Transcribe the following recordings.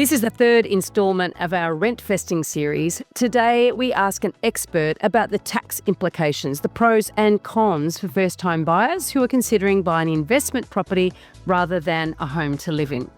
This is the third instalment of our Rentvesting series. Today, we ask an expert about the tax implications, the pros and cons for first-time buyers who are considering buying an investment property rather than a home to live in.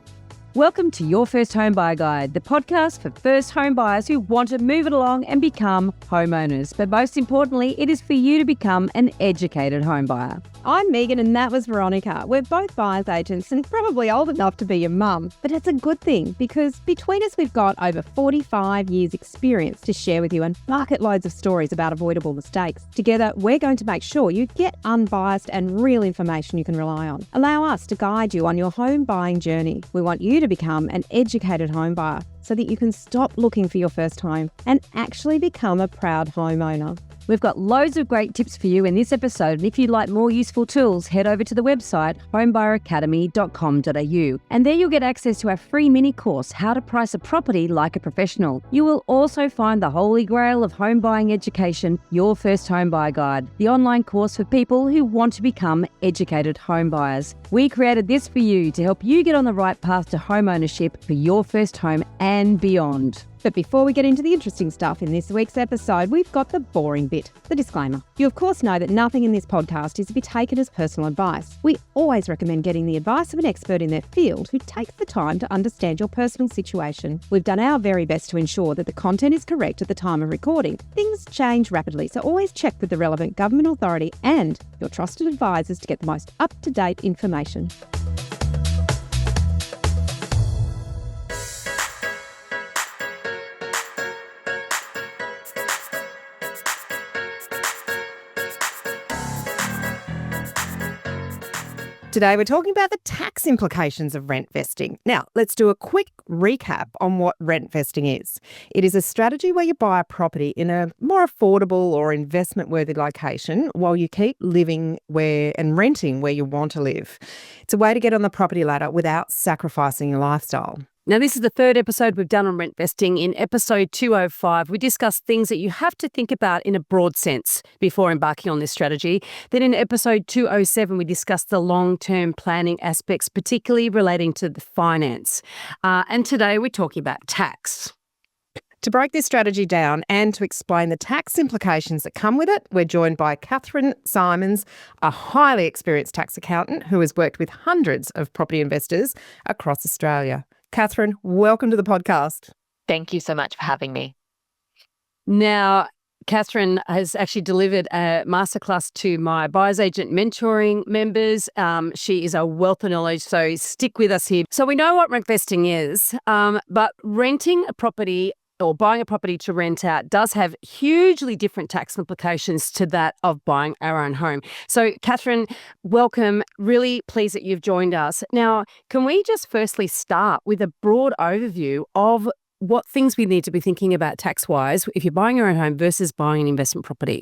Welcome to Your First Home Buyer Guide, the podcast for first home buyers who want to move it along and become homeowners. But most importantly, it is for you to become an educated home buyer. I'm Megan and that was Veronica. We're both buyer's agents and probably old enough to be your mum. But it's a good thing because between us we've got over 45 years experience to share with you and bucket loads of stories about avoidable mistakes. Together, we're going to make sure you get unbiased and real information you can rely on. Allow us to guide you on your home buying journey. We want you to become an educated home buyer so that you can stop looking for your first home and actually become a proud homeowner. We've got loads of great tips for you in this episode, and if you'd like more useful tools, head over to the website homebuyeracademy.com.au, and there you'll get access to our free mini course, How to Price a Property Like a Professional. You will also find the holy grail of home buying education, Your First Home Buyer Guide, the online course for people who want to become educated home buyers. We created this for you to help you get on the right path to home ownership for your first home and beyond. But before we get into the interesting stuff in this week's episode, we've got the boring bit, the disclaimer. You of course know that nothing in this podcast is to be taken as personal advice. We always recommend getting the advice of an expert in their field who takes the time to understand your personal situation. We've done our very best to ensure that the content is correct at the time of recording. Things change rapidly, so always check with the relevant government authority and your trusted advisors to get the most up-to-date information. Today we're talking about the tax implications of rent vesting. Now, let's do a quick recap on what rent vesting is. It is a strategy where you buy a property in a more affordable or investment-worthy location while you keep living where and renting where you want to live. It's a way to get on the property ladder without sacrificing your lifestyle. Now, this is the third episode we've done on Rentvesting. In episode 205, we discussed things that you have to think about in a broad sense before embarking on this strategy. Then in episode 207, we discussed the long-term planning aspects, particularly relating to the finance. And today we're talking about tax. To break this strategy down and to explain the tax implications that come with it, we're joined by Catherine Simons, a highly experienced tax accountant who has worked with hundreds of property investors across Australia. Catherine, welcome to the podcast. Thank you so much for having me. Now, Catherine has actually delivered a masterclass to my buyer's agent mentoring members. She is a wealth of knowledge, so stick with us here. So we know what rent vesting is, but renting a property or buying a property to rent out does have hugely different tax implications to that of buying our own home. So, Catherine, welcome. Really pleased that you've joined us. Now, can we just firstly start with a broad overview of what things we need to be thinking about tax-wise if you're buying your own home versus buying an investment property?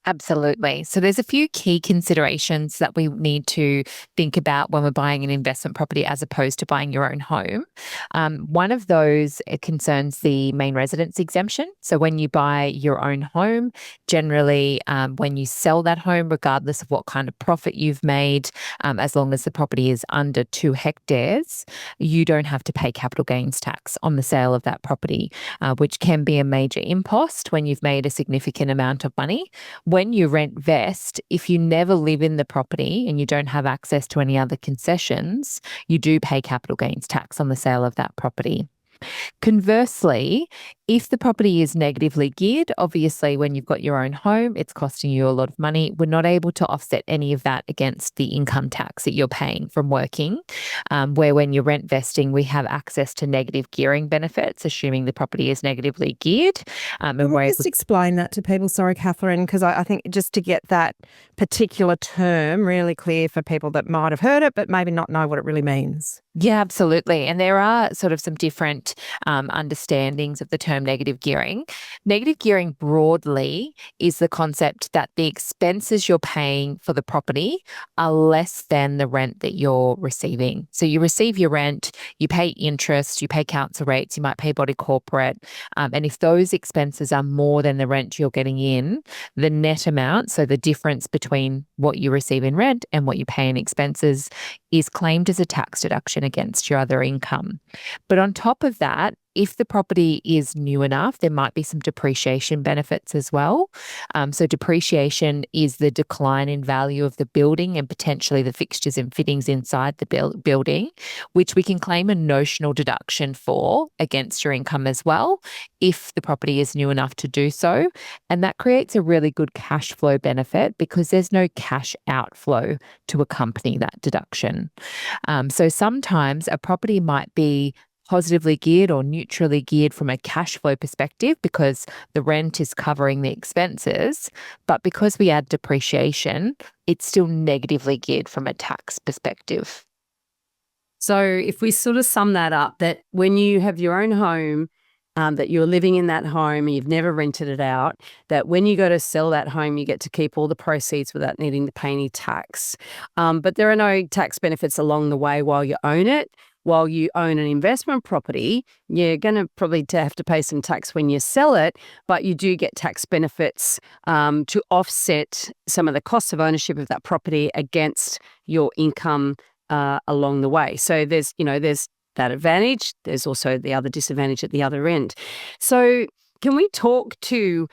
Absolutely. So there's a few key considerations that we need to think about when we're buying an investment property as opposed to buying your own home. One of those concerns the main residence exemption. So when you buy your own home, generally when you sell that home, regardless of what kind of profit you've made, as long as the property is under 2 hectares, you don't have to pay capital gains tax on the sale of that property, which can be a major impost when you've made a significant amount of money. When you rent vest, if you never live in the property and you don't have access to any other concessions, you do pay capital gains tax on the sale of that property. Conversely, if the property is negatively geared, obviously when you've got your own home, it's costing you a lot of money. We're not able to offset any of that against the income tax that you're paying from working, where when you're rent vesting, we have access to negative gearing benefits, assuming the property is negatively geared. And we'll just explain that to people, sorry, Catherine, because I think just to get that particular term really clear for people that might have heard it, but maybe not know what it really means. Yeah, absolutely. And there are sort of some different understandings of the term term negative gearing. Negative gearing broadly is the concept that the expenses you're paying for the property are less than the rent that you're receiving. So you receive your rent, you pay interest, you pay council rates, you might pay body corporate. And if those expenses are more than the rent you're getting in, the net amount, so the difference between what you receive in rent and what you pay in expenses, is claimed as a tax deduction against your other income. But on top of that, if the property is new enough, there might be some depreciation benefits as well. So depreciation is the decline in value of the building and potentially the fixtures and fittings inside the building, which we can claim a notional deduction for against your income as well, if the property is new enough to do so. And that creates a really good cash flow benefit because there's no cash outflow to accompany that deduction. So sometimes a property might be positively geared or neutrally geared from a cash flow perspective because the rent is covering the expenses, but because we add depreciation, it's still negatively geared from a tax perspective. So if we sort of sum that up, that when you have your own home, that you're living in that home and you've never rented it out, that when you go to sell that home, you get to keep all the proceeds without needing to pay any tax. But there are no tax benefits along the way while you own it. While you own an investment property, you're going to probably have to pay some tax when you sell it, but you do get tax benefits to offset some of the costs of ownership of that property against your income along the way. So there's that advantage. There's also the other disadvantage at the other end. So can we talk to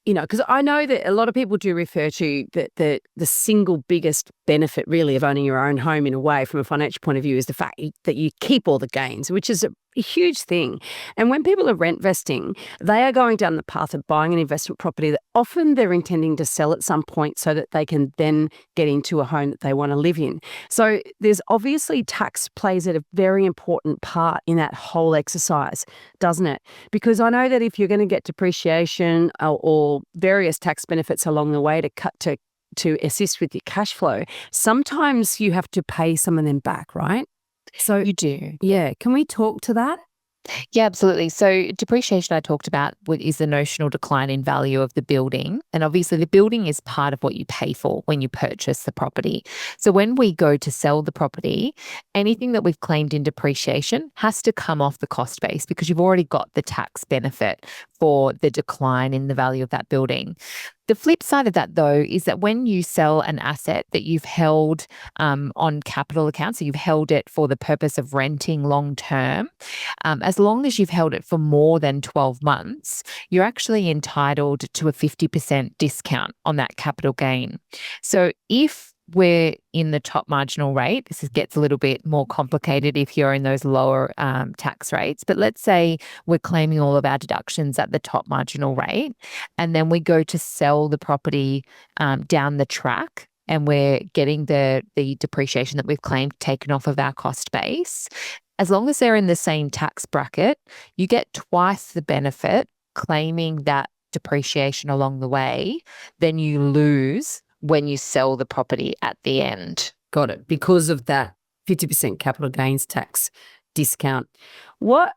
because I know that a lot of people do refer to the single biggest benefit really of owning your own home in a way from a financial point of view is the fact that you keep all the gains, which is a huge thing. And when people are rent vesting, they are going down the path of buying an investment property that often they're intending to sell at some point so that they can then get into a home that they want to live in. So there's obviously tax plays a very important part in that whole exercise, doesn't it? Because I know that if you're going to get depreciation or various tax benefits along the way to assist with your cash flow, sometimes you have to pay some of them back, right? So You do. yeah, can we talk to that? Yeah, absolutely. So depreciation I talked about is the notional decline in value of the building. And obviously the building is part of what you pay for when you purchase the property. So when we go to sell the property, anything that we've claimed in depreciation has to come off the cost base because you've already got the tax benefit for the decline in the value of that building. The flip side of that, though, is that when you sell an asset that you've held on capital accounts, so you've held it for the purpose of renting long term, as long as you've held it for more than 12 months, you're actually entitled to a 50% discount on that capital gain. So if we're in the top marginal rate, this gets a little bit more complicated if you're in those lower tax rates. But let's say we're claiming all of our deductions at the top marginal rate, and then we go to sell the property down the track, and we're getting the depreciation that we've claimed taken off of our cost base. As long as they're in the same tax bracket, you get twice the benefit claiming that depreciation along the way than you lose when you sell the property at the end. Got it. Because of that 50% capital gains tax discount.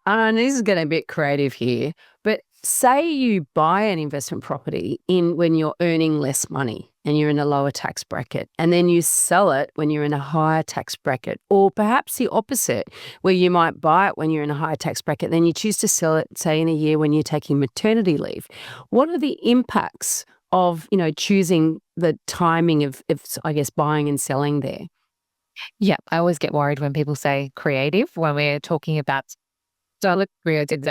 And this is getting a bit creative here, but say you buy an investment property when you're earning less money and you're in a lower tax bracket, and then you sell it when you're in a higher tax bracket, or perhaps the opposite, where you might buy it when you're in a higher tax bracket, then you choose to sell it, say, in a year when you're taking maternity leave. What are the impacts of, choosing the timing of, I guess, buying and selling there? Yeah, I always get worried when people say creative when we're talking about creative.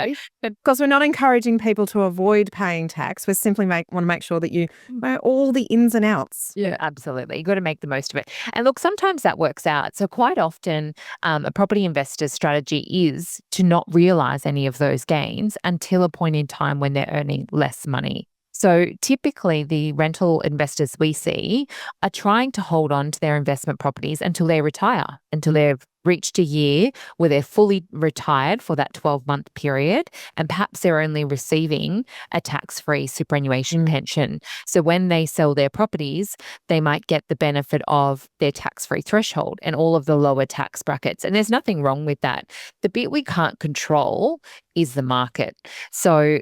Because we're not encouraging people to avoid paying tax. We simply want to make sure that you know all the ins and outs. Yeah, absolutely. You've got to make the most of it. And look, sometimes that works out. So quite often a property investor's strategy is to not realize any of those gains until a point in time when they're earning less money. So typically the rental investors we see are trying to hold on to their investment properties until they retire, until they've reached a year where they're fully retired for that 12-month period, and perhaps they're only receiving a tax-free superannuation pension. So when they sell their properties, they might get the benefit of their tax-free threshold and all of the lower tax brackets. And there's nothing wrong with that. The bit we can't control is the market. So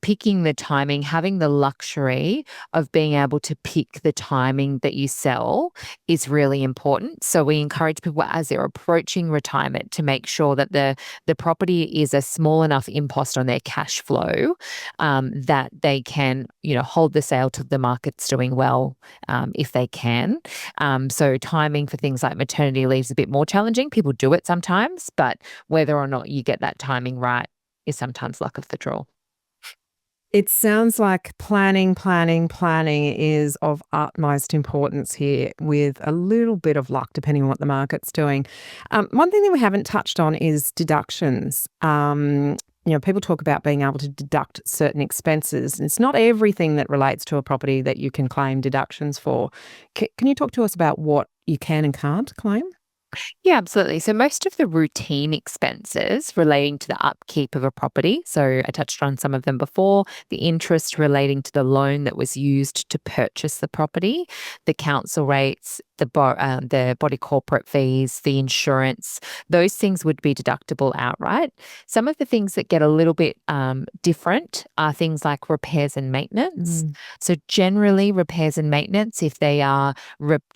picking the timing, having the luxury of being able to pick the timing that you sell is really important. So we encourage people as they're approaching retirement to make sure that the property is a small enough impost on their cash flow that they can, hold the sale till the market's doing well if they can. So timing for things like maternity leave is a bit more challenging. People do it sometimes, but whether or not you get that timing right is sometimes luck of the draw. It sounds like planning is of utmost importance here, with a little bit of luck depending on what the market's doing. One thing that we haven't touched on is deductions. People talk about being able to deduct certain expenses. And it's not everything that relates to a property that you can claim deductions for. Can you talk to us about what you can and can't claim? Yeah, absolutely. So most of the routine expenses relating to the upkeep of a property, so I touched on some of them before, the interest relating to the loan that was used to purchase the property, the council rates, the body corporate fees, the insurance, those things would be deductible outright. Some of the things that get a little bit different are things like repairs and maintenance. So generally repairs and maintenance, if they are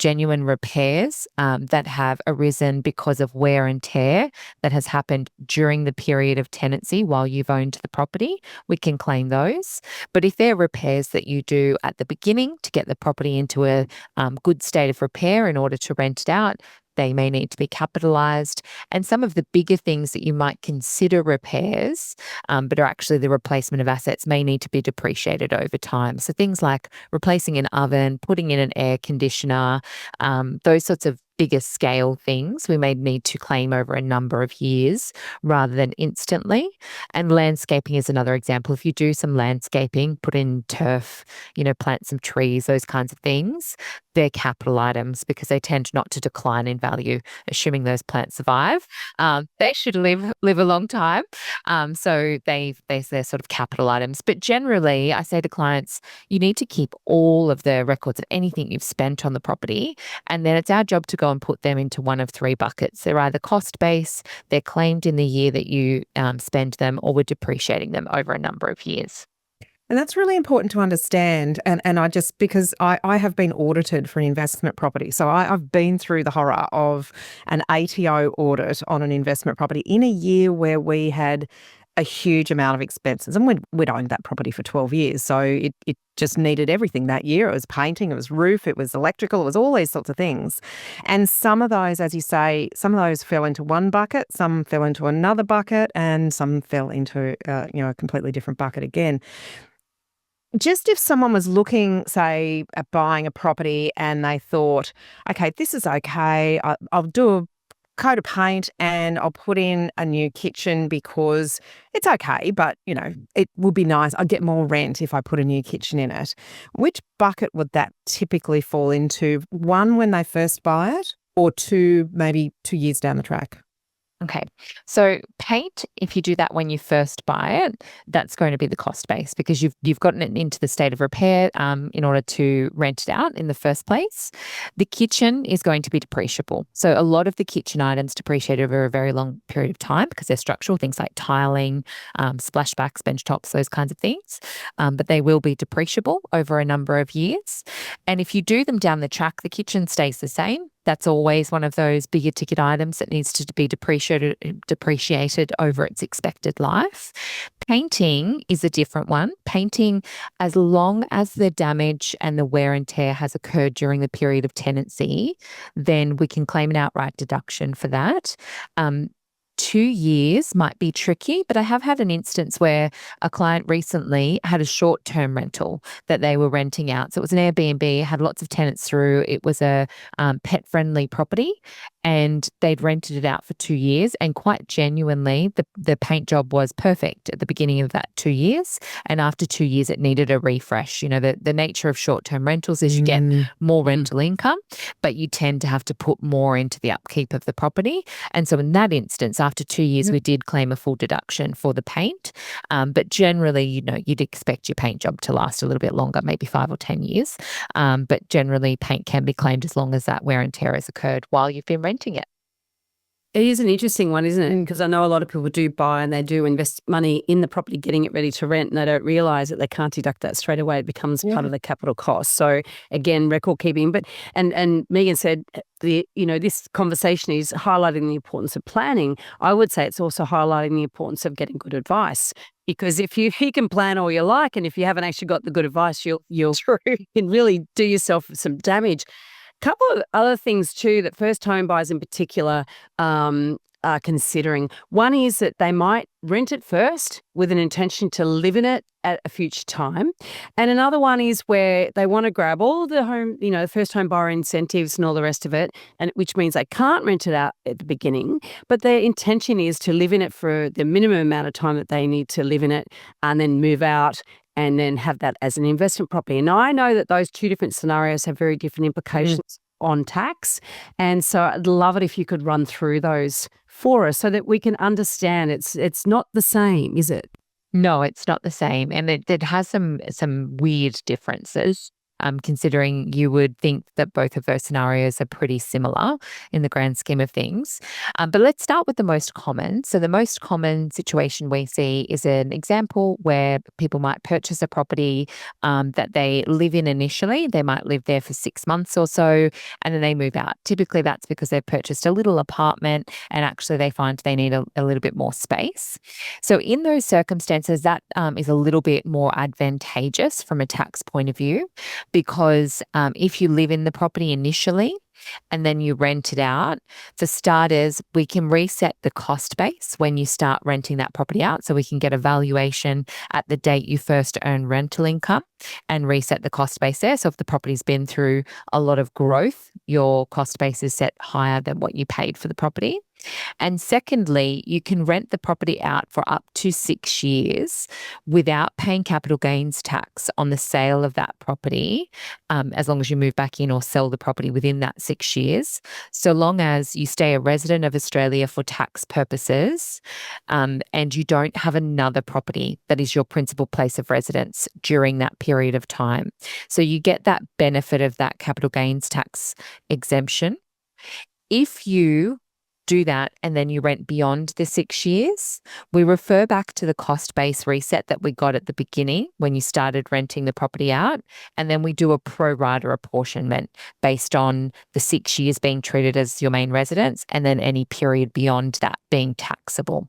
genuine repairs that have arisen because of wear and tear that has happened during the period of tenancy while you've owned the property, we can claim those. But if they're repairs that you do at the beginning to get the property into a good state of repair in order to rent it out, they may need to be capitalised. And some of the bigger things that you might consider repairs, but are actually the replacement of assets, may need to be depreciated over time. So things like replacing an oven, putting in an air conditioner, those sorts of bigger scale things we may need to claim over a number of years rather than instantly. And landscaping is another example. If you do some landscaping, put in turf, plant some trees, those kinds of things, they're capital items because they tend not to decline in value, assuming those plants survive. They should live a long time. So they're sort of capital items. But generally, I say to clients, you need to keep all of the records of anything you've spent on the property. And then it's our job to go and put them into one of three buckets. They're either cost base, they're claimed in the year that you spend them, or we're depreciating them over a number of years. And that's really important to understand. And I just, because I have been audited for an investment property. So I've been through the horror of an ATO audit on an investment property in a year where we had a huge amount of expenses. And we'd owned that property for 12 years. So it just needed everything that year. It was painting, it was roof, it was electrical, it was all these sorts of things. And some of those, as you say, some of those fell into one bucket, some fell into another bucket, and some fell into a completely different bucket again. Just if someone was looking, say, at buying a property and they thought, okay, this is okay, I'll do a coat of paint and I'll put in a new kitchen because it's okay, but, it would be nice. I'd get more rent if I put a new kitchen in it. Which bucket would that typically fall into? One, when they first buy it, or two, maybe 2 years down the track? Okay. So paint, if you do that when you first buy it, that's going to be the cost base because you've gotten it into the state of repair in order to rent it out in the first place. The kitchen is going to be depreciable. So a lot of the kitchen items depreciate over a very long period of time because they're structural, things like tiling, splashbacks, bench tops, those kinds of things. But they will be depreciable over a number of years. And if you do them down the track, the kitchen stays the same. That's always one of those bigger ticket items that needs to be depreciated over its expected life. Painting is a different one. Painting, as long as the damage and the wear and tear has occurred during the period of tenancy, then we can claim an outright deduction for that. 2 years might be tricky, but I have had an instance where a client recently had a short-term rental that they were renting out. So it was an Airbnb, had lots of tenants through. It was a pet-friendly property, and they'd rented it out for 2 years. And quite genuinely, the paint job was perfect at the beginning of that 2 years. And after 2 years, it needed a refresh. The nature of short-term rentals is you get more rental income, but you tend to have to put more into the upkeep of the property. And so in that instance, after 2 years, we did claim a full deduction for the paint. But generally, you'd expect your paint job to last a little bit longer, maybe 5 or 10 years. But generally, paint can be claimed as long as that wear and tear has occurred while you've been renting it. It is an interesting one, isn't it? Because I know a lot of people do buy and they do invest money in the property, getting it ready to rent, and they don't realise that they can't deduct that straight away. It becomes part of the capital cost. So again, record keeping. But and Megan said this conversation is highlighting the importance of planning. I would say it's also highlighting the importance of getting good advice. Because if you can plan all you like, and if you haven't actually got the good advice, you can really do yourself some damage. Couple of other things too that first home buyers in particular are considering. One is that they might rent it first with an intention to live in it at a future time. And another one is where they want to grab all the first home buyer incentives and all the rest of it, and which means they can't rent it out at the beginning, but their intention is to live in it for the minimum amount of time that they need to live in it and then move out and then have that as an investment property. And I know that those two different scenarios have very different implications on tax. And so I'd love it if you could run through those for us so that we can understand it's not the same, is it? No, it's not the same. And it has some weird differences. Considering you would think that both of those scenarios are pretty similar in the grand scheme of things. But let's start with the most common. So the most common situation we see is an example where people might purchase a property that they live in initially. They might live there for 6 months or so, and then they move out. Typically, that's because they've purchased a little apartment and actually they find they need a little bit more space. So in those circumstances, that is a little bit more advantageous from a tax point of view. Because if you live in the property initially and then you rent it out, for starters, we can reset the cost base when you start renting that property out. So we can get a valuation at the date you first earn rental income and reset the cost base there. So if the property's been through a lot of growth, your cost base is set higher than what you paid for the property. And secondly, you can rent the property out for up to 6 years without paying capital gains tax on the sale of that property, as long as you move back in or sell the property within that 6 years, so long as you stay a resident of Australia for tax purposes, and you don't have another property that is your principal place of residence during that period of time. So you get that benefit of that capital gains tax exemption. If you do that and then you rent beyond the 6 years, we refer back to the cost base reset that we got at the beginning when you started renting the property out, and then we do a pro rata apportionment based on the 6 years being treated as your main residence and then any period beyond that being taxable.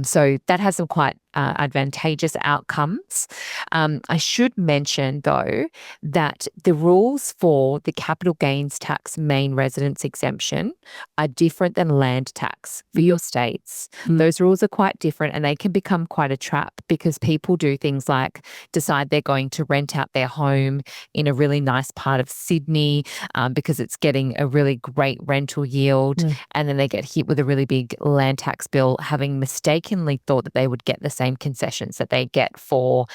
So that has some quite advantageous outcomes. I should mention, though, that the rules for the capital gains tax main residence exemption are different than land tax for your states. Those rules are quite different and they can become quite a trap because people do things like decide they're going to rent out their home in a really nice part of Sydney because it's getting a really great rental yield, and then they get hit with a really big land tax bill, having mistakenly thought that they would get the same concessions that they get for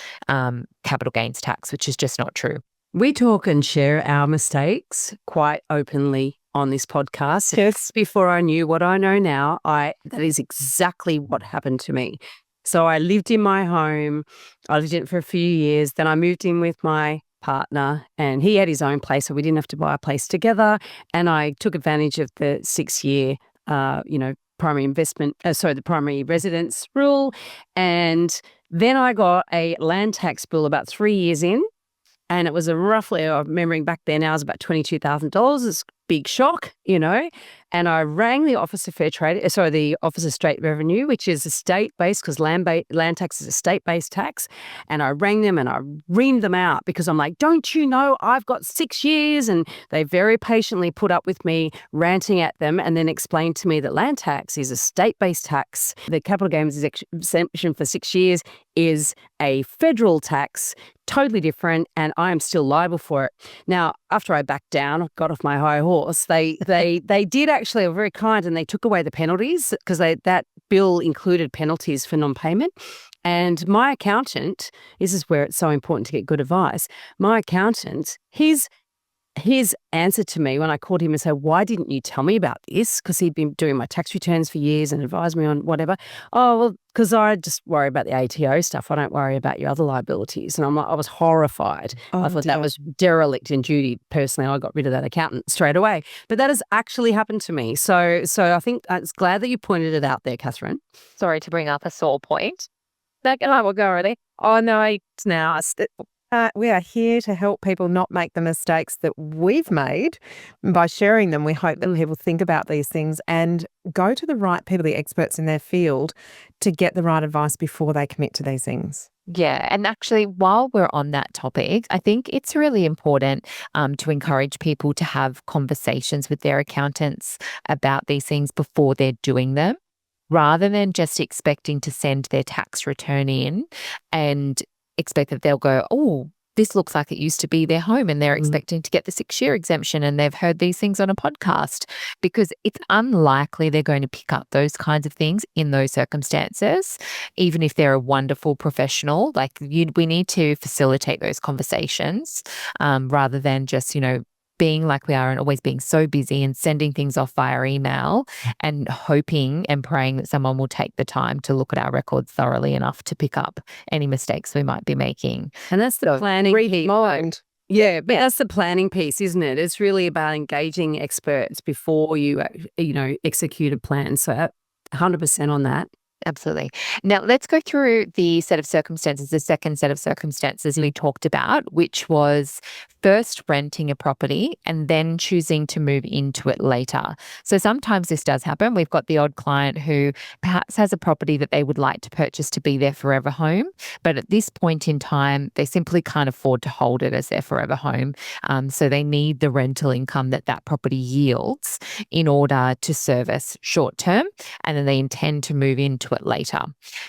capital gains tax, which is just not true. We talk and share our mistakes quite openly on this podcast. Yes. Before I knew what I know now, that is exactly what happened to me. So I lived in my home. I lived in it for a few years. Then I moved in with my partner and he had his own place, so we didn't have to buy a place together. And I took advantage of the 6-year, the primary residence rule. And then I got a land tax bill about 3 years in. And it was roughly, I'm remembering back then, now it was about $22,000. It's a big shock, And I rang the Office of the Office of State Revenue, which is a state-based, because land tax is a state-based tax. And I rang them and I reamed them out because I'm like, don't you know I've got 6 years? And they very patiently put up with me ranting at them and then explained to me that land tax is a state-based tax. The capital gains exemption for 6 years is a federal tax, totally different, and I am still liable for it. Now, after I backed down, got off my high horse, they did actually, were very kind, and they took away the penalties because that bill included penalties for non-payment. And my accountant, this is where it's so important to get good advice, my accountant, his his answer to me when I called him and said, why didn't you tell me about this? Because he'd been doing my tax returns for years and advised me on whatever. Oh, well, because I just worry about the ATO stuff. I don't worry about your other liabilities. And I was horrified. I thought that was derelict in duty. Personally, I got rid of that accountant straight away. But that has actually happened to me. So I think I'm glad that you pointed it out there, Catherine. Sorry to bring up a sore point. That I will go already. Oh, no, it's now. We are here to help people not make the mistakes that we've made. And by sharing them, we hope that people think about these things and go to the right people, the experts in their field, to get the right advice before they commit to these things. Yeah. And actually, while we're on that topic, I think it's really important to encourage people to have conversations with their accountants about these things before they're doing them, rather than just expecting to send their tax return in and expect that they'll go, oh, this looks like it used to be their home, and they're expecting to get the 6-year exemption, and they've heard these things on a podcast, because it's unlikely they're going to pick up those kinds of things in those circumstances, even if they're a wonderful professional. Like we need to facilitate those conversations rather than just, being like we are and always being so busy and sending things off via email and hoping and praying that someone will take the time to look at our records thoroughly enough to pick up any mistakes we might be making. And that's the planning piece. Yeah, but that's the planning piece, isn't it? It's really about engaging experts before you, execute a plan. So 100% on that. Absolutely. Now, let's go through the set of circumstances, the second set of circumstances we talked about, which was first renting a property and then choosing to move into it later. So sometimes this does happen. We've got the odd client who perhaps has a property that they would like to purchase to be their forever home, but at this point in time, they simply can't afford to hold it as their forever home. So they need the rental income that property yields in order to service short term, and then they intend to move into it later.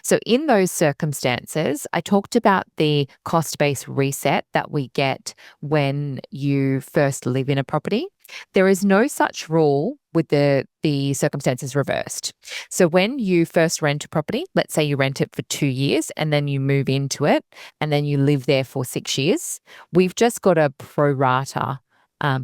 So in those circumstances, I talked about the cost-based reset that we get when you first live in a property. There is no such rule with the circumstances reversed. So when you first rent a property, let's say you rent it for 2 years and then you move into it and then you live there for 6 years, we've just got a pro rata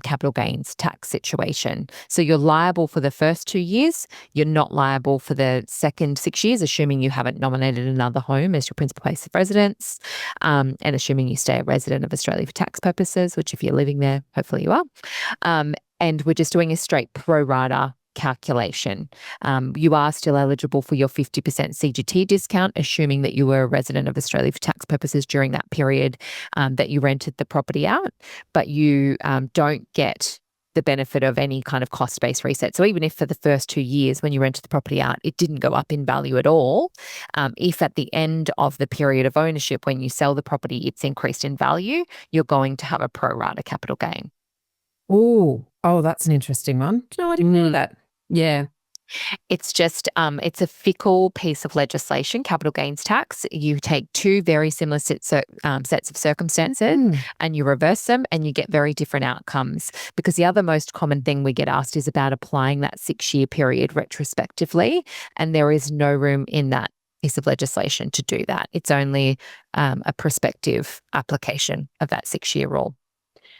capital gains tax situation. So you're liable for the first 2 years. You're not liable for the second 6 years, assuming you haven't nominated another home as your principal place of residence, and assuming you stay a resident of Australia for tax purposes, which if you're living there, hopefully you are. And we're just doing a straight pro rata calculation. You are still eligible for your 50% CGT discount, assuming that you were a resident of Australia for tax purposes during that period that you rented the property out, but you don't get the benefit of any kind of cost-based reset. So even if for the first 2 years when you rented the property out, it didn't go up in value at all, if at the end of the period of ownership, when you sell the property, it's increased in value, you're going to have a pro rata capital gain. Oh, that's an interesting one. No, I didn't know that. Yeah. It's just, it's a fickle piece of legislation, capital gains tax. You take two very similar sets of circumstances and you reverse them and you get very different outcomes, because the other most common thing we get asked is about applying that 6-year period retrospectively, and there is no room in that piece of legislation to do that. It's only a prospective application of that 6-year rule.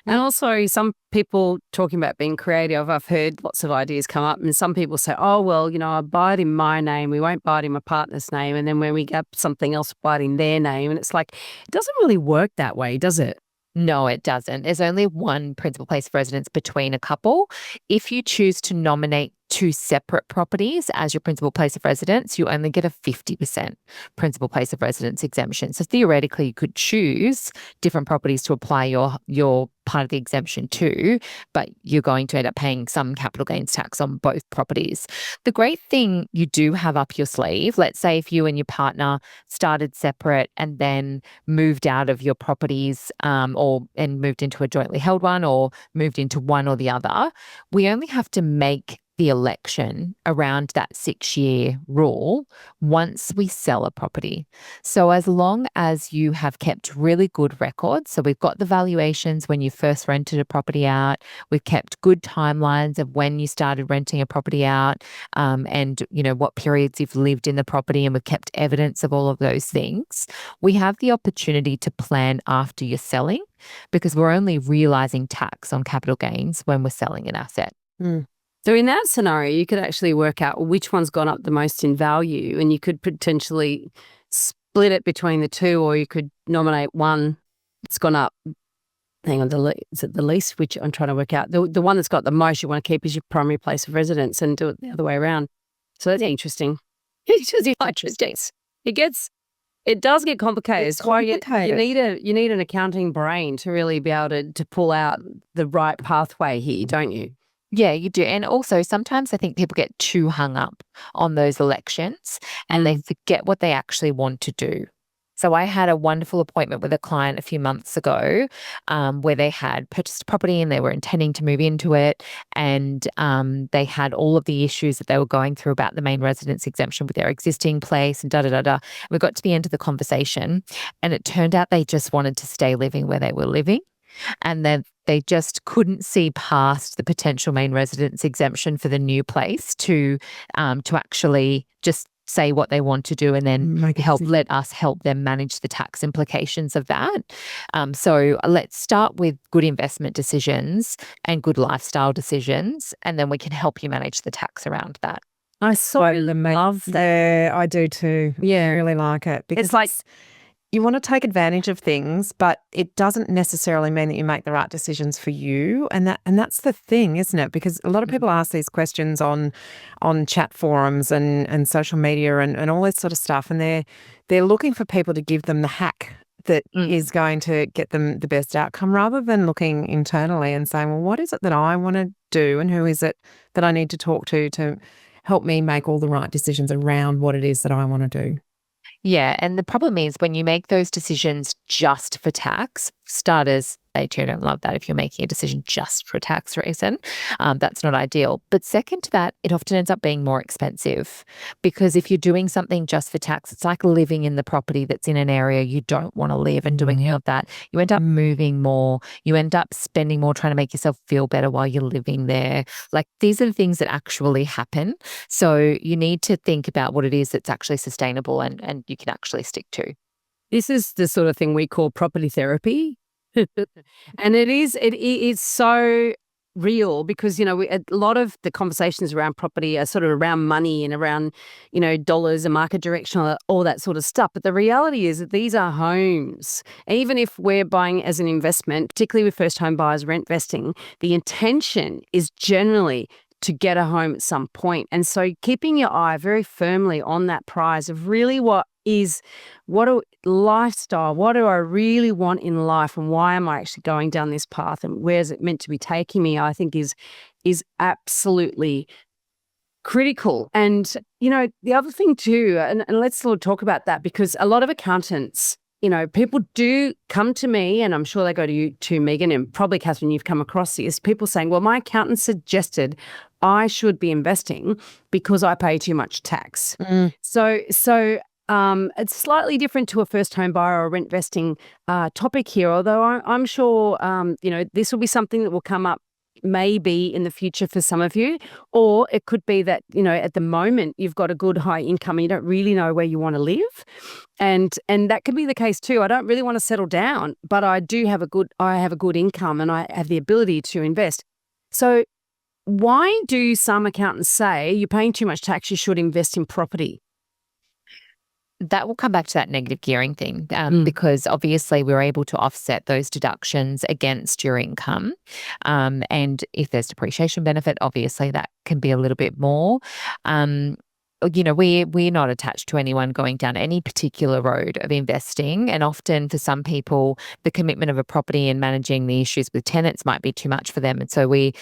And also some people talking about being creative, I've heard lots of ideas come up, and some people say, oh, well, I'll buy it in my name. We won't buy it in my partner's name. And then when we get something else, buy it in their name. And it's like, it doesn't really work that way, does it? No, it doesn't. There's only one principal place of residence between a couple. If you choose to nominate 2 separate properties as your principal place of residence, you only get a 50% principal place of residence exemption. So theoretically, you could choose different properties to apply your part of the exemption to, but you're going to end up paying some capital gains tax on both properties. The great thing you do have up your sleeve, let's say if you and your partner started separate and then moved out of your properties and moved into a jointly held one or moved into one or the other, we only have to make the election around that 6-year rule once we sell a property. So as long as you have kept really good records, so we've got the valuations when you first rented a property out, we've kept good timelines of when you started renting a property out, and what periods you've lived in the property, and we've kept evidence of all of those things, we have the opportunity to plan after you're selling, because we're only realizing tax on capital gains when we're selling an asset. So in that scenario, you could actually work out which one's gone up the most in value, and you could potentially split it between the two, or you could nominate one that's gone up. Hang on, is it the least? Which I'm trying to work out. The one that's got the most you want to keep is your primary place of residence, and do it the other way around. So that's interesting. It's just interesting. It does get complicated. It's complicated. You need an accounting brain to really be able to pull out the right pathway here, don't you? Yeah, you do. And also sometimes I think people get too hung up on those elections and they forget what they actually want to do. So I had a wonderful appointment with a client a few months ago, where they had purchased a property and they were intending to move into it, and they had all of the issues that they were going through about the main residence exemption with their existing place and da-da-da-da. We got to the end of the conversation and it turned out they just wanted to stay living where they were living, and then they just couldn't see past the potential main residence exemption for the new place to actually just say what they want to do and then let us help them manage the tax implications of that. So let's start with good investment decisions and good lifestyle decisions, and then we can help you manage the tax around that. I love that. I do too. Yeah, I really like it, because it's like you want to take advantage of things, but it doesn't necessarily mean that you make the right decisions for you. And that's the thing, isn't it? Because a lot of people ask these questions on chat forums and social media and all this sort of stuff. And they're looking for people to give them the hack that is going to get them the best outcome, rather than looking internally and saying, well, what is it that I want to do, and who is it that I need to talk to help me make all the right decisions around what it is that I want to do. Yeah, and the problem is when you make those decisions just for tax, starters, they don't love that if you're making a decision just for a tax reason. That's not ideal. But second to that, it often ends up being more expensive, because if you're doing something just for tax, it's like living in the property that's in an area you don't want to live and doing all of that. You end up moving more. You end up spending more trying to make yourself feel better while you're living there. Like, these are the things that actually happen. So you need to think about what it is that's actually sustainable and you can actually stick to. This is the sort of thing we call property therapy. And it is so real, because, a lot of the conversations around property are sort of around money and around, dollars and market direction, all that sort of stuff. But the reality is that these are homes. Even if we're buying as an investment, particularly with first home buyers, rent vesting, the intention is generally to get a home at some point. And so keeping your eye very firmly on that prize of really what lifestyle, what do I really want in life, and why am I actually going down this path, and where is it meant to be taking me, I think is absolutely critical. And, the other thing too, and let's sort of talk about that, because a lot of accountants, people do come to me, and I'm sure they go to you too, Megan, and probably Catherine, you've come across this, people saying, well, my accountant suggested I should be investing because I pay too much tax. So it's slightly different to a first home buyer or rent vesting topic here, although I'm sure, this will be something that will come up maybe in the future for some of you, or it could be that, at the moment you've got a good high income and you don't really know where you want to live. And that could be the case too. I don't really want to settle down, but I have a good income and I have the ability to invest. So why do some accountants say you're paying too much tax, you should invest in property? That will come back to that negative gearing thing, because obviously we're able to offset those deductions against your income. And if there's depreciation benefit, obviously that can be a little bit more. We're not attached to anyone going down any particular road of investing. And often for some people, the commitment of a property and managing the issues with tenants might be too much for them. And so we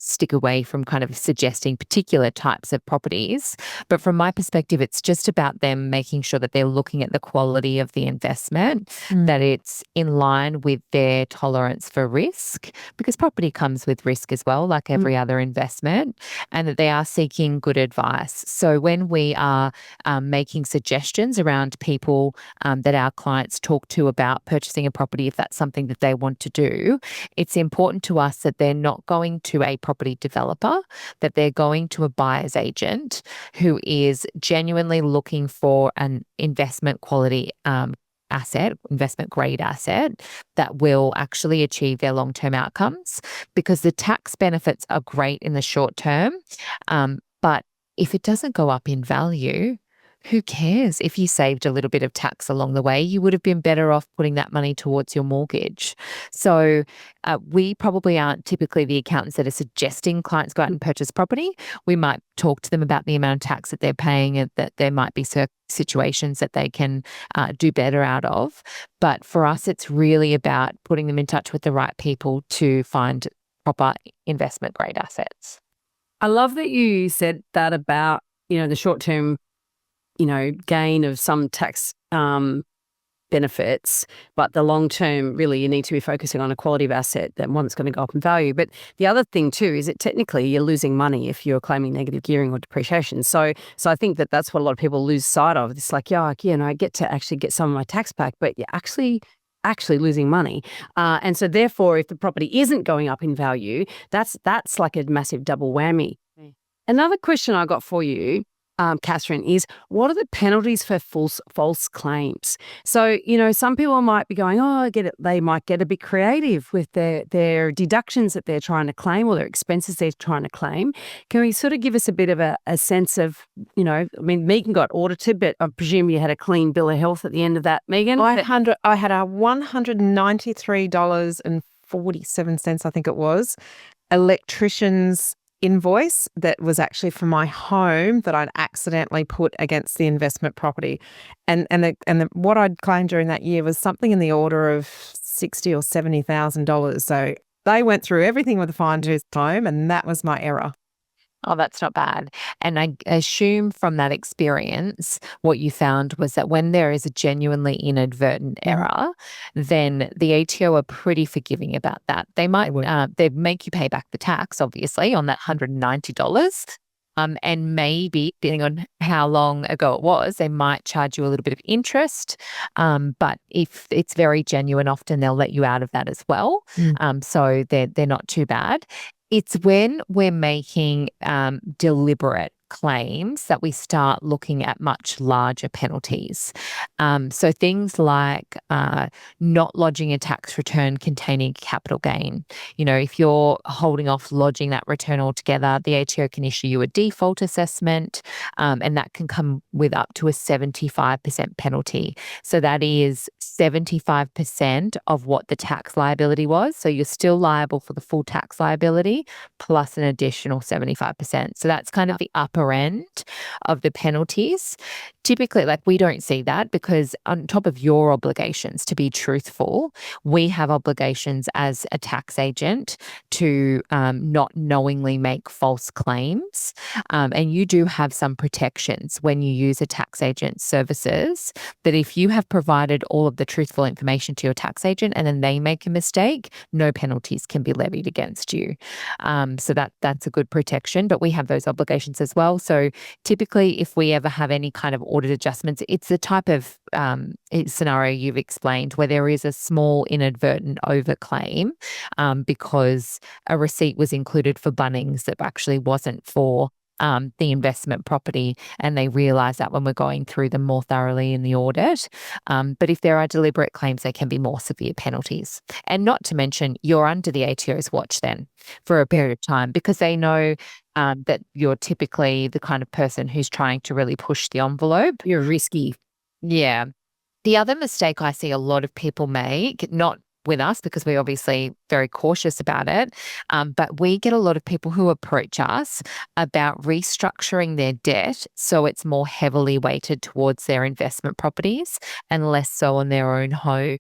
stick away from kind of suggesting particular types of properties. But from my perspective, it's just about them making sure that they're looking at the quality of the investment, that it's in line with their tolerance for risk, because property comes with risk as well, like every other investment, and that they are seeking good advice. So when we are making suggestions around people that our clients talk to about purchasing a property, if that's something that they want to do, it's important to us that they're not going to a property developer, that they're going to a buyer's agent who is genuinely looking for an investment quality asset, investment grade asset that will actually achieve their long-term outcomes, because the tax benefits are great in the short term. But if it doesn't go up in value, who cares? If you saved a little bit of tax along the way, you would have been better off putting that money towards your mortgage. So we probably aren't typically the accountants that are suggesting clients go out and purchase property. We might talk to them about the amount of tax that they're paying and that there might be situations that they can do better out of. But for us, it's really about putting them in touch with the right people to find proper investment grade assets. I love that you said that about, the short-term gain of some tax benefits, but the long term, really, you need to be focusing on a quality of asset, that one that's going to go up in value. But the other thing too is that technically you're losing money if you're claiming negative gearing or depreciation. So I think that that's what a lot of people lose sight of. It's like, I get to actually get some of my tax back, but you're actually losing money. And so therefore, if the property isn't going up in value, that's like a massive double whammy. Another question I got for you, Catherine, is what are the penalties for false claims? So, some people might be going, I get it. They might get a bit creative with their deductions that they're trying to claim or their expenses they're trying to claim. Can we sort of give us a bit of a sense of, Megan got audited, but I presume you had a clean bill of health at the end of that, Megan? I had a $193.47, I think it was, electrician's invoice that was actually for my home that I'd accidentally put against the investment property, and what I'd claimed during that year was something in the order of $60,000 or $70,000. So they went through everything with a fine-tooth comb, and that was my error. Oh, that's not bad. And I assume from that experience, what you found was that when there is a genuinely inadvertent error, then the ATO are pretty forgiving about that. They might they make you pay back the tax, obviously, on that $190. And maybe, depending on how long ago it was, they might charge you a little bit of interest. But if it's very genuine, often they'll let you out of that as well. So they're not too bad. It's when we're making deliberate claims that we start looking at much larger penalties. So things like not lodging a tax return containing capital gain. If you're holding off lodging that return altogether, the ATO can issue you a default assessment, and that can come with up to a 75% penalty. So that is 75% of what the tax liability was. So you're still liable for the full tax liability plus an additional 75%. So that's kind of the upper end of the penalties. Typically, we don't see that because on top of your obligations to be truthful, we have obligations as a tax agent to not knowingly make false claims. And you do have some protections when you use a tax agent's services, that if you have provided all of the truthful information to your tax agent and then they make a mistake, no penalties can be levied against you. So that's a good protection, but we have those obligations as well. So typically, if we ever have any kind of audit adjustments, it's the type of scenario you've explained where there is a small inadvertent overclaim because a receipt was included for Bunnings that actually wasn't for the investment property, and they realise that when we're going through them more thoroughly in the audit. But if there are deliberate claims, they can be more severe penalties. And not to mention, you're under the ATO's watch then for a period of time because they know that you're typically the kind of person who's trying to really push the envelope. You're risky. Yeah. The other mistake I see a lot of people make, not with us because we're obviously very cautious about it, but we get a lot of people who approach us about restructuring their debt so it's more heavily weighted towards their investment properties and less so on their own home.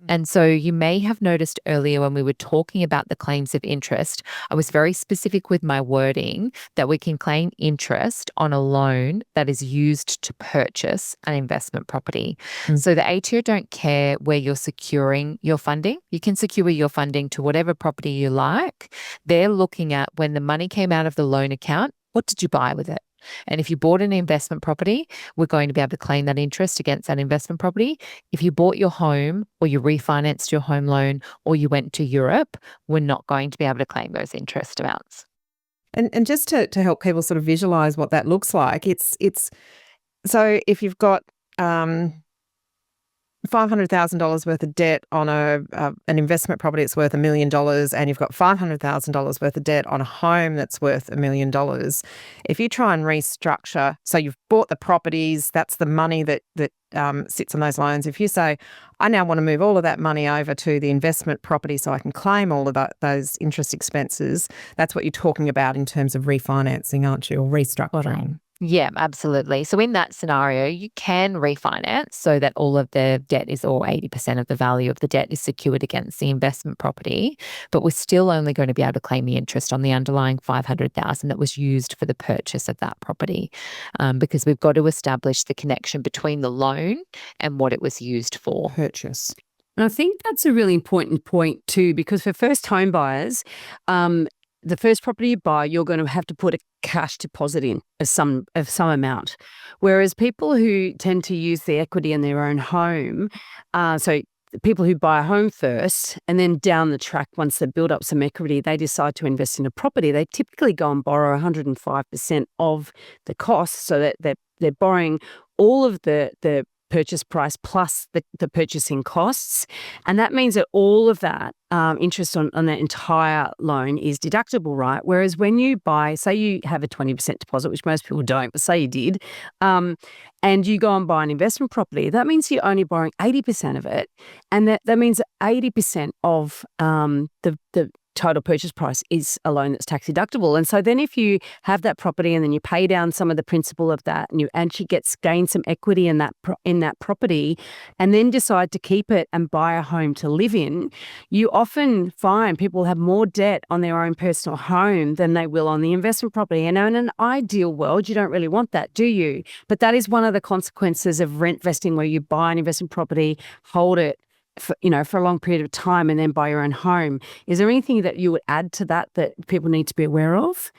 And so you may have noticed earlier when we were talking about the claims of interest, I was very specific with my wording that we can claim interest on a loan that is used to purchase an investment property. So the ATO don't care where you're securing your funding. You can secure your funding to whatever property you like. They're looking at when the money came out of the loan account, what did you buy with it? And if you bought an investment property, we're going to be able to claim that interest against that investment property. If you bought your home or you refinanced your home loan or you went to Europe, we're not going to be able to claim those interest amounts. And just to help people sort of visualize what that looks like, it's so if you've got $500,000 worth of debt on an investment property that's worth $1 million, and you've got $500,000 worth of debt on a home that's worth $1 million. If you try and restructure, so you've bought the properties, that's the money that sits on those loans. If you say, I now want to move all of that money over to the investment property so I can claim all of those interest expenses, that's what you're talking about in terms of refinancing, aren't you, or restructuring? Yeah, absolutely. So in that scenario, you can refinance so that all of the debt is, or 80% of the value of the debt is secured against the investment property, but we're still only going to be able to claim the interest on the underlying $500,000 that was used for the purchase of that property, because we've got to establish the connection between the loan and what it was used for. Purchase. And I think that's a really important point too, because for first home buyers, the first property you buy, you're going to have to put a cash deposit in of some amount. Whereas people who tend to use the equity in their own home, so people who buy a home first and then down the track, once they build up some equity, they decide to invest in a property, they typically go and borrow 105% of the cost, so that they're borrowing all of the purchase price plus the purchasing costs. And that means that all of that interest on that entire loan is deductible, right? Whereas when you buy, say you have a 20% deposit, which most people don't, but say you did, and you go and buy an investment property, that means you're only borrowing 80% of it. And that means that 80% of the total purchase price is a loan that's tax deductible. And so then if you have that property and then you pay down some of the principal of that, and you actually gain some equity in that property, and then decide to keep it and buy a home to live in, you often find people have more debt on their own personal home than they will on the investment property. And in an ideal world, you don't really want that, do you? But that is one of the consequences of rent vesting, where you buy an investment property, hold it for a long period of time, and then buy your own home. Is there anything that you would add to that people need to be aware of?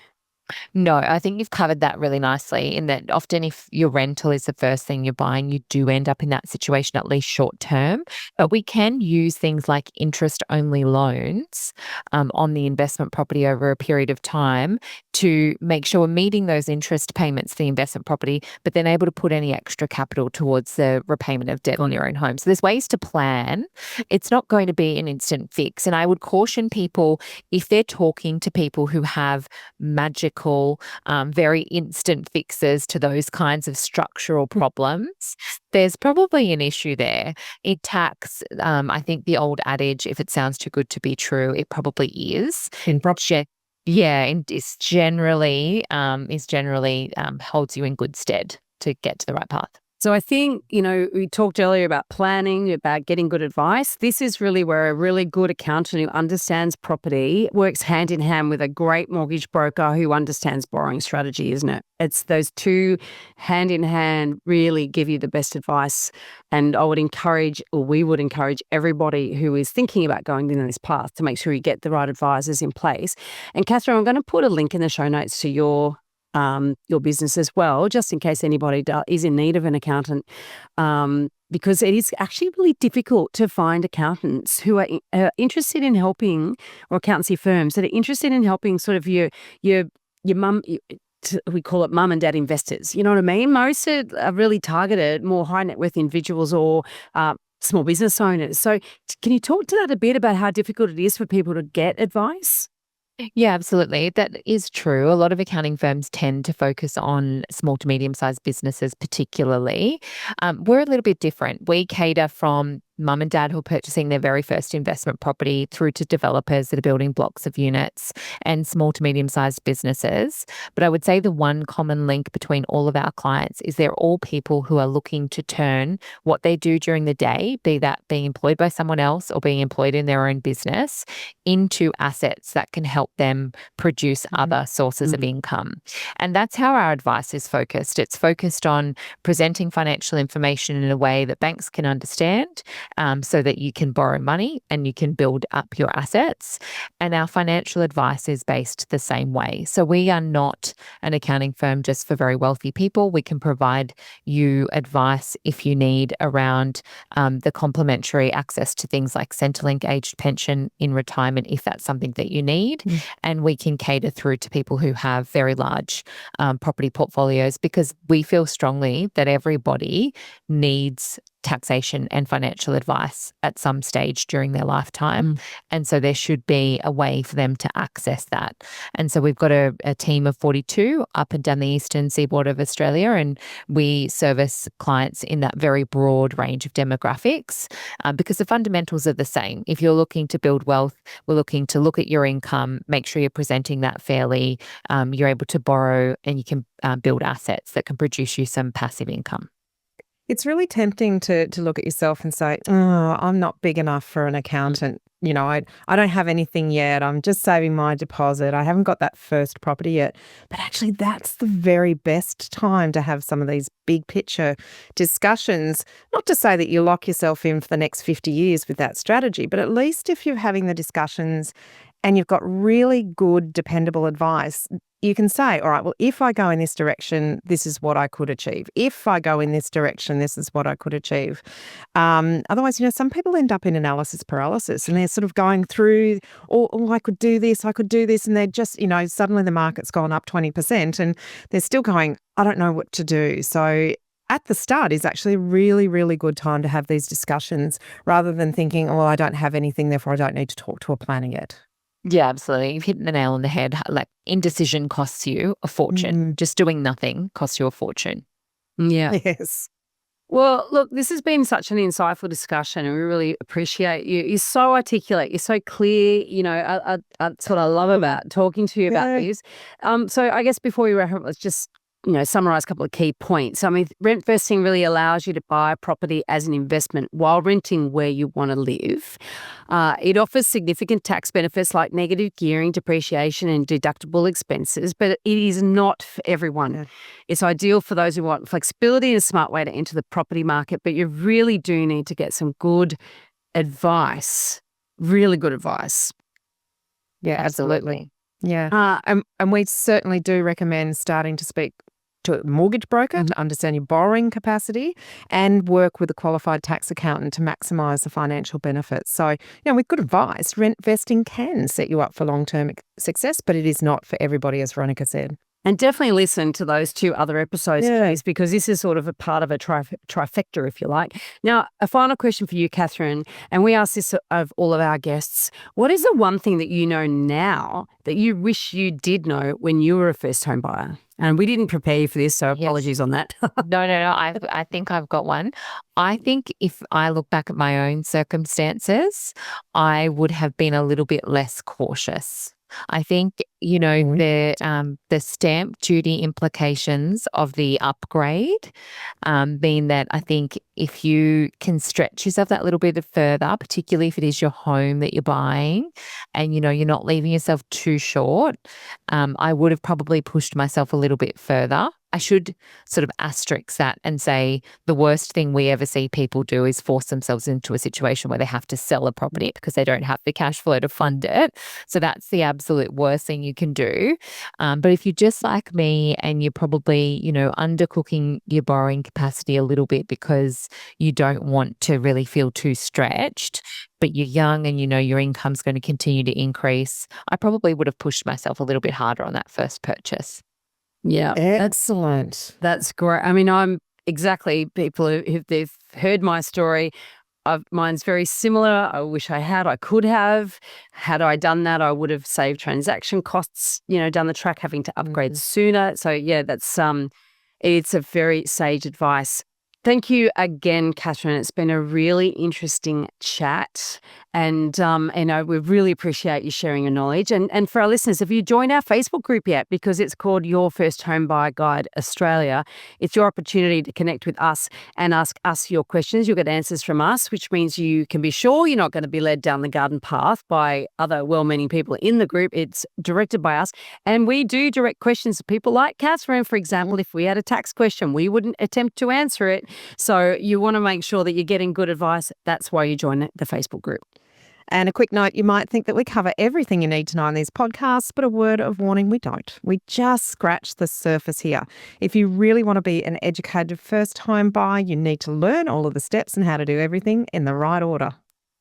No, I think you've covered that really nicely, in that often if your rental is the first thing you're buying, you do end up in that situation, at least short term. But we can use things like interest-only loans on the investment property over a period of time to make sure we're meeting those interest payments for the investment property, but then able to put any extra capital towards the repayment of debt on your own home. So there's ways to plan. It's not going to be an instant fix. And I would caution people, if they're talking to people who have magical, very instant fixes to those kinds of structural problems, there's probably an issue there. In tax, I think the old adage, if it sounds too good to be true, it probably is. In property. Yeah, and is generally holds you in good stead to get to the right path. So I think, we talked earlier about planning, about getting good advice. This is really where a really good accountant who understands property works hand in hand with a great mortgage broker who understands borrowing strategy, isn't it? It's those two hand in hand really give you the best advice. And we would encourage everybody who is thinking about going down this path to make sure you get the right advisors in place. And Catherine, I'm going to put a link in the show notes to your business as well, just in case anybody is in need of an accountant, because it is actually really difficult to find accountants who are interested in helping, or accountancy firms that are interested in helping sort of your mum. We call it mum and dad investors. You know what I mean? Most are really targeted more high net worth individuals or small business owners. So can you talk to that a bit about how difficult it is for people to get advice? Yeah, absolutely. That is true. A lot of accounting firms tend to focus on small to medium-sized businesses particularly. We're a little bit different. We cater from mum and dad who are purchasing their very first investment property through to developers that are building blocks of units and small to medium-sized businesses. But I would say the one common link between all of our clients is they're all people who are looking to turn what they do during the day, be that being employed by someone else or being employed in their own business, into assets that can help them produce other sources of income. And that's how our advice is focused. It's focused on presenting financial information in a way that banks can understand, so that you can borrow money and you can build up your assets. And our financial advice is based the same way. So we are not an accounting firm just for very wealthy people. We can provide you advice if you need around the complementary access to things like Centrelink aged pension in retirement, if that's something that you need. And we can cater through to people who have very large property portfolios, because we feel strongly that everybody needs taxation and financial advice at some stage during their lifetime. And so there should be a way for them to access that. And so we've got a team of 42 up and down the eastern seaboard of Australia, and we service clients in that very broad range of demographics, because the fundamentals are the same. If you're looking to build wealth, we're looking to look at your income, make sure you're presenting that fairly, you're able to borrow, and you can build assets that can produce you some passive income. It's really tempting to look at yourself and say, oh, I'm not big enough for an accountant. You know, I don't have anything yet. I'm just saving my deposit. I haven't got that first property yet. But actually, that's the very best time to have some of these big picture discussions. Not to say that you lock yourself in for the next 50 years with that strategy, but at least if you're having the discussions and you've got really good, dependable advice, you can say, all right, well, if I go in this direction, this is what I could achieve. If I go in this direction, this is what I could achieve. Otherwise, you know, some people end up in analysis paralysis, and they're sort of going through, oh, I could do this, and they're just, you know, suddenly the market's gone up 20% and they're still going, I don't know what to do. So at the start is actually a really, really good time to have these discussions, rather than thinking, oh, well, I don't have anything, therefore I don't need to talk to a planner yet. Yeah, absolutely. You've hit the nail on the head. Like, indecision costs you a fortune. Just doing nothing costs you a fortune. Yeah. Yes. Well, look, this has been such an insightful discussion, and we really appreciate you. You're so articulate. You're so clear. You know, that's what I love about talking to you about these. So I guess before we wrap up, let's just, you know, summarize a couple of key points. I mean, Rentvesting really allows you to buy property as an investment while renting where you want to live. It offers significant tax benefits like negative gearing, depreciation, and deductible expenses, but it is not for everyone. It's ideal for those who want flexibility and a smart way to enter the property market, but you really do need to get some good advice, really good advice. Yeah, absolutely. Yeah. And we certainly do recommend starting to speak to a mortgage broker to understand your borrowing capacity, and work with a qualified tax accountant to maximise the financial benefits. So, you know, with good advice, Rentvesting can set you up for long-term success, but it is not for everybody, as Veronica said. And definitely listen to those 2 other episodes, please, because this is sort of a part of a trifecta, if you like. Now, a final question for you, Catherine, and we ask this of all of our guests. What is the one thing that you know now that you wish you did know when you were a first home buyer? And we didn't prepare you for this, so apologies on that. No. I think I've got one. I think if I look back at my own circumstances, I would have been a little bit less cautious. I think, you know, the stamp duty implications of the upgrade mean that I think if you can stretch yourself that little bit further, particularly if it is your home that you're buying and, you know, you're not leaving yourself too short, I would have probably pushed myself a little bit further. I should sort of asterisk that and say the worst thing we ever see people do is force themselves into a situation where they have to sell a property because they don't have the cash flow to fund it. So that's the absolute worst thing you can do. But if you're just like me and you're probably, you know, undercooking your borrowing capacity a little bit because you don't want to really feel too stretched, but you're young and you know your income's going to continue to increase, I probably would have pushed myself a little bit harder on that first purchase. Yeah. Excellent. That's great. I mean, I'm exactly people if they've heard my story. Mine's very similar. I wish I could have. Had I done that, I would have saved transaction costs, you know, down the track, having to upgrade sooner. So yeah, that's it's a very sage advice. Thank you again, Catherine. It's been a really interesting chat. And we really appreciate you sharing your knowledge. And for our listeners, have you joined our Facebook group yet? Because it's called Your First Home Buyer Guide Australia. It's your opportunity to connect with us and ask us your questions. You'll get answers from us, which means you can be sure you're not going to be led down the garden path by other well-meaning people in the group. It's directed by us. And we do direct questions to people like Catherine. For example, if we had a tax question, we wouldn't attempt to answer it. So you want to make sure that you're getting good advice. That's why you join the Facebook group. And a quick note, you might think that we cover everything you need to know in these podcasts, but a word of warning, we don't. We just scratch the surface here. If you really want to be an educated first home buyer, you need to learn all of the steps and how to do everything in the right order.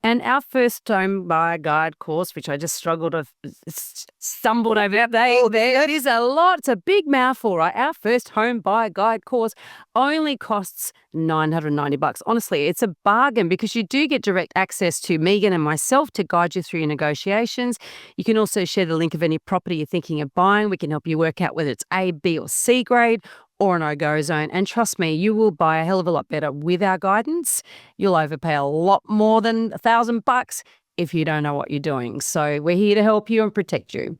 And our first home buyer guide course, which I just stumbled over that. It is a lot. It's a big mouthful, right? Our first home buyer guide course only costs $990. Honestly, it's a bargain because you do get direct access to Megan and myself to guide you through your negotiations. You can also share the link of any property you're thinking of buying. We can help you work out whether it's A, B, or C grade, or a no-go zone. And trust me, you will buy a hell of a lot better with our guidance. You'll overpay a lot more than $1,000 if you don't know what you're doing. So we're here to help you and protect you.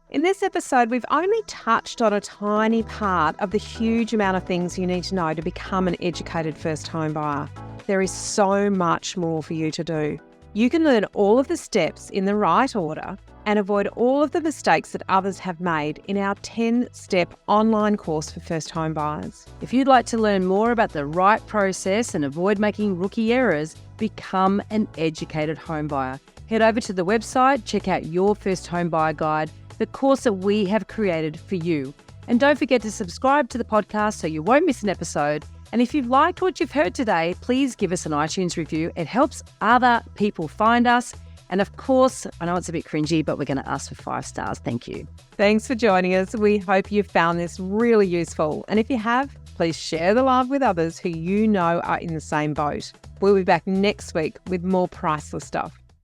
In this episode, we've only touched on a tiny part of the huge amount of things you need to know to become an educated first home buyer. There is so much more for you to do. You can learn all of the steps in the right order and avoid all of the mistakes that others have made in our 10-step online course for first home buyers. If you'd like to learn more about the right process and avoid making rookie errors, become an educated home buyer. Head over to the website, check out Your First Home Buyer Guide, the course that we have created for you. And don't forget to subscribe to the podcast so you won't miss an episode. And if you've liked what you've heard today, please give us an iTunes review. It helps other people find us. And of course, I know it's a bit cringy, but we're going to ask for 5 stars. Thank you. Thanks for joining us. We hope you've found this really useful. And if you have, please share the love with others who you know are in the same boat. We'll be back next week with more priceless stuff.